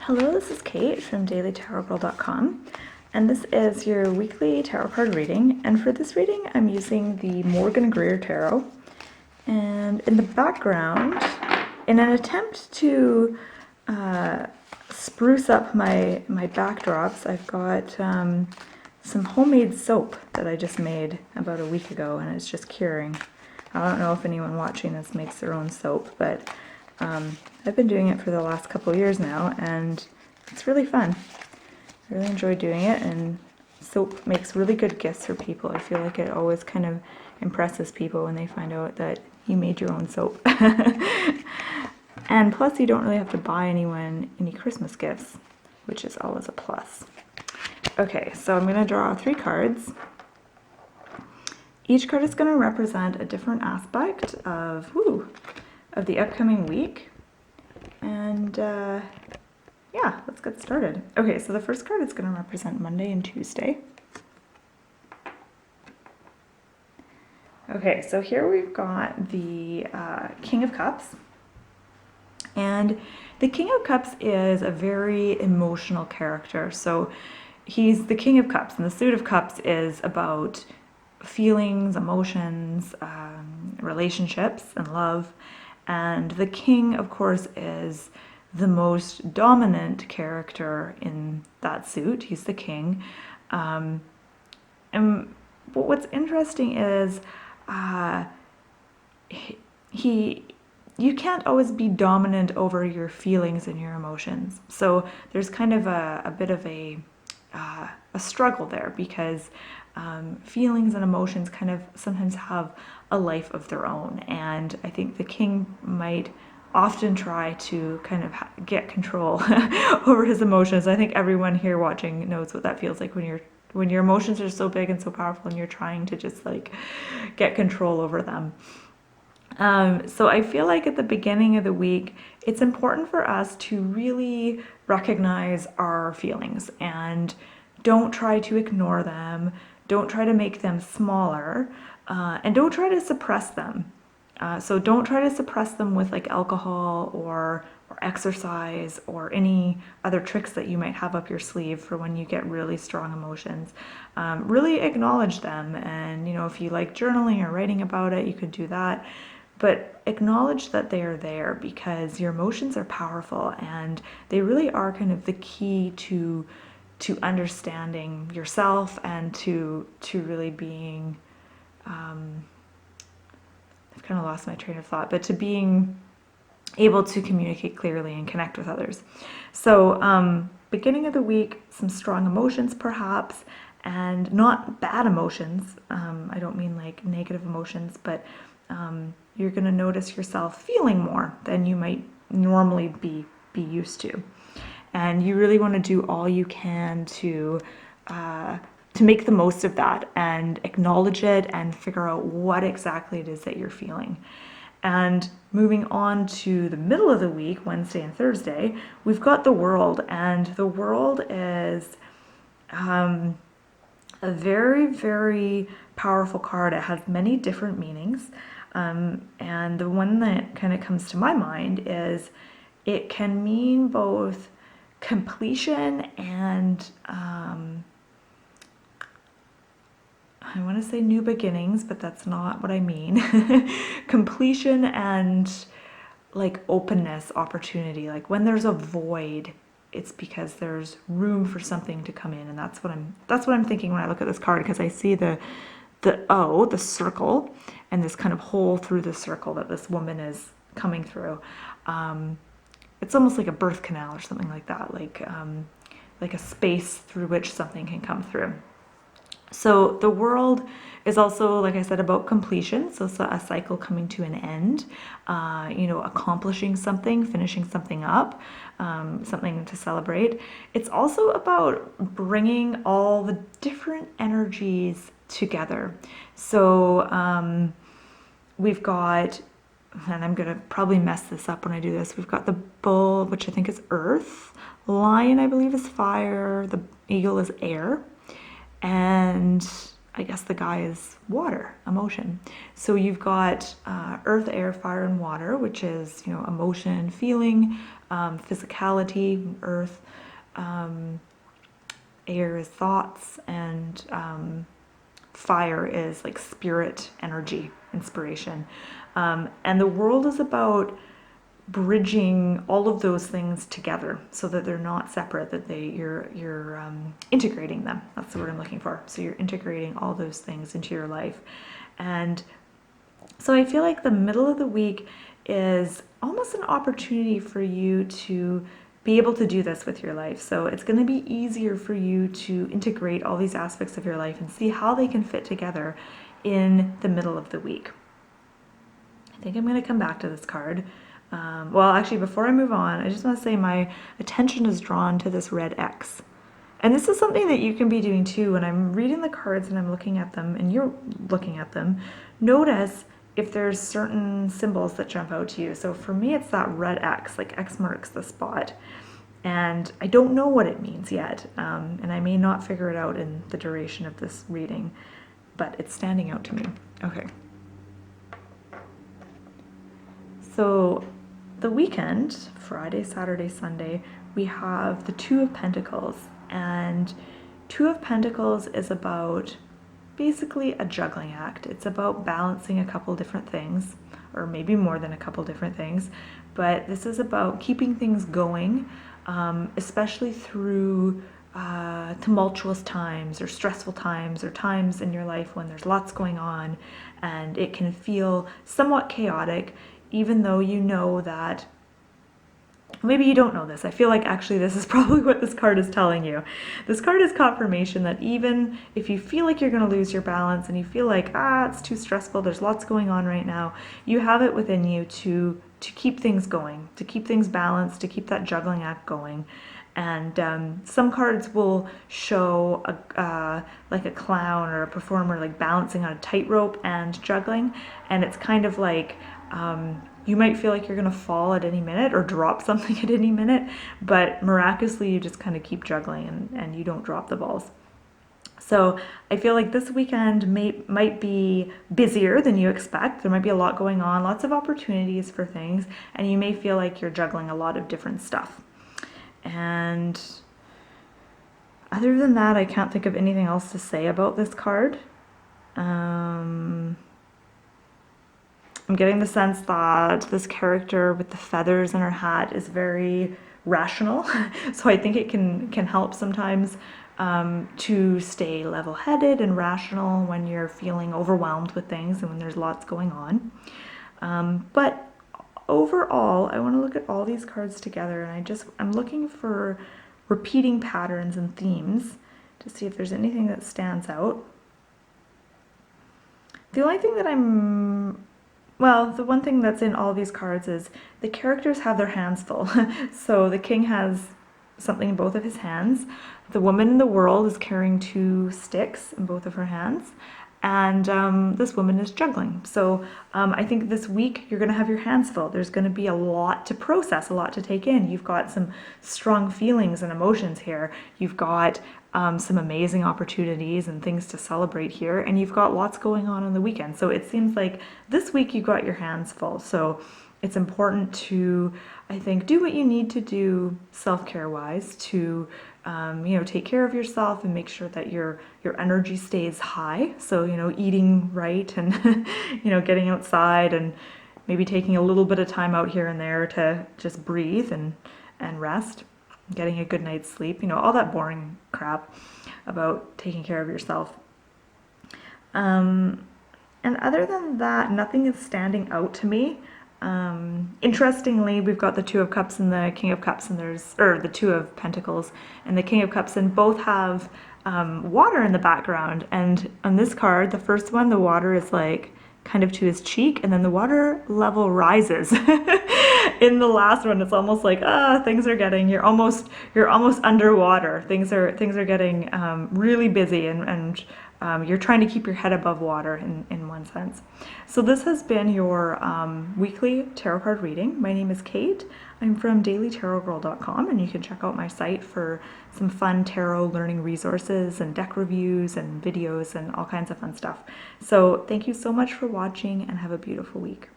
Hello, this is Kate from dailytarotgirl.com, and this is your weekly tarot card reading. And for this reading, I'm using the Greer tarot. And in the background, in an attempt to spruce up my backdrops, I've got some homemade soap that I just made about a week ago, and it's just curing. I don't know if anyone watching this makes their own soap, but I've been doing it for the last couple years now, and it's really fun. I really enjoy doing it, and soap makes really good gifts for people. I feel like it always kind of impresses people when they find out that you made your own soap. And plus, you don't really have to buy anyone any Christmas gifts, which is always a plus. Okay, so I'm going to draw 3 cards. Each card is going to represent a different aspect of the upcoming week. And yeah, let's get started. Okay, so the first card is going to represent Monday and Tuesday. Okay, so here we've got the King of Cups. And the King of Cups is a very emotional character. So he's the King of Cups, and the Suit of Cups is about feelings, emotions, relationships, and love. And the King, of course, is the most dominant character in that suit. He's the king. And what's interesting is you can't always be dominant over your feelings and your emotions. So there's kind of a bit of a struggle there, because feelings and emotions kind of sometimes have a life of their own, and I think the king might often try to kind of get control over his emotions. I think everyone here watching knows what that feels like when your emotions are so big and so powerful and you're trying to just like get control over them. So I feel like at the beginning of the week, it's important for us to really recognize our feelings and don't try to ignore them. Don't try to make them smaller, and don't try to suppress them. So don't try to suppress them with like alcohol or exercise or any other tricks that you might have up your sleeve for when you get really strong emotions. Really acknowledge them, and if you like journaling or writing about it, you could do that. But acknowledge that they are there, because your emotions are powerful and they really are kind of the key to understanding yourself and to really being, I've kind of lost my train of thought, but to being able to communicate clearly and connect with others. So beginning of the week, some strong emotions perhaps, and not bad emotions. I don't mean like negative emotions, but you're going to notice yourself feeling more than you might normally be used to. And you really want to do all you can to make the most of that and acknowledge it and figure out what exactly it is that you're feeling. And moving on to the middle of the week, Wednesday and Thursday, we've got the World. And the World is a very, very powerful card. It has many different meanings. And the one that kind of comes to my mind is it can mean both completion and I want to say new beginnings, but that's not what I mean. Completion and like openness, opportunity. Like when there's a void, it's because there's room for something to come in, and that's what I'm thinking when I look at this card, because I see the O, the circle, and this kind of hole through the circle that this woman is coming through. It's almost like a birth canal or something like that, like a space through which something can come through. So the World is also, like I said, about completion. So it's a cycle coming to an end, accomplishing something, finishing something up, something to celebrate. It's also about bringing all the different energies together. So we've got, and I'm going to probably mess this up when I do this, we've got the bull, which I think is earth, lion I believe is fire, the eagle is air, and I guess the guy is water, emotion. So you've got earth, air, fire, and water, which is, emotion, feeling, physicality, earth, air is thoughts, and fire is like spirit, energy, inspiration. And the world is about bridging all of those things together so that they're not separate, that you're integrating them. That's the word I'm looking for. So you're integrating all those things into your life. And so I feel like the middle of the week is almost an opportunity for you to be able to do this with your life. So it's going to be easier for you to integrate all these aspects of your life and see how they can fit together in the middle of the week. I think I'm going to come back to this card. Well, actually, before I move on, I just want to say my attention is drawn to this red X. And this is something that you can be doing too. When I'm reading the cards and I'm looking at them and you're looking at them, notice if there's certain symbols that jump out to you. So for me, it's that red X, like X marks the spot. And I don't know what it means yet. And I may not figure it out in the duration of this reading, but it's standing out to me. Okay. So the weekend, Friday, Saturday, Sunday, we have the Two of Pentacles. And Two of Pentacles is about basically a juggling act. It's about balancing a couple different things, or maybe more than a couple different things. But this is about keeping things going, especially through tumultuous times or stressful times or times in your life when there's lots going on and it can feel somewhat chaotic, even though you know that, maybe you don't know this. I feel like actually this is probably what this card is telling you. This card is confirmation that even if you feel like you're going to lose your balance and you feel like, it's too stressful, there's lots going on right now, you have it within you to keep things going, to keep things balanced, to keep that juggling act going. And some cards will show like a clown or a performer like balancing on a tightrope and juggling, and it's kind of like you might feel like you're going to fall at any minute or drop something at any minute, but miraculously you just kind of keep juggling and you don't drop the balls. So I feel like this weekend might be busier than you expect. There might be a lot going on, lots of opportunities for things, and you may feel like you're juggling a lot of different stuff. And other than that, I can't think of anything else to say about this card. I'm getting the sense that this character with the feathers in her hat is very rational. So I think it can help sometimes to stay level-headed and rational when you're feeling overwhelmed with things and when there's lots going on. But overall, I want to look at all these cards together, and I'm looking for repeating patterns and themes to see if there's anything that stands out. The only thing that the one thing that's in all these cards is the characters have their hands full. So the king has something in both of his hands. The woman in the world is carrying 2 sticks in both of her hands. And this woman is juggling. So I think this week you're going to have your hands full. There's going to be a lot to process, a lot to take in. You've got some strong feelings and emotions here. You've got some amazing opportunities and things to celebrate here. And you've got lots going on the weekend. So it seems like this week you've got your hands full. So it's important to, I think, do what you need to do self-care wise to take care of yourself and make sure that your energy stays high. So, eating right and, getting outside and maybe taking a little bit of time out here and there to just breathe and rest, getting a good night's sleep, all that boring crap about taking care of yourself. And other than that, nothing is standing out to me. Interestingly, we've got the Two of Cups and the King of Cups, and the Two of Pentacles and the King of Cups, and both have water in the background. And on this card, the first one, the water is like kind of to his cheek, and then the water level rises. In the last one, it's almost like things are getting, you're almost underwater. Things are getting really busy, and you're trying to keep your head above water in one sense. So this has been your weekly tarot card reading. My name is Kate. I'm from dailytarotgirl.com, and you can check out my site for some fun tarot learning resources and deck reviews and videos and all kinds of fun stuff. So thank you so much for watching, and have a beautiful week.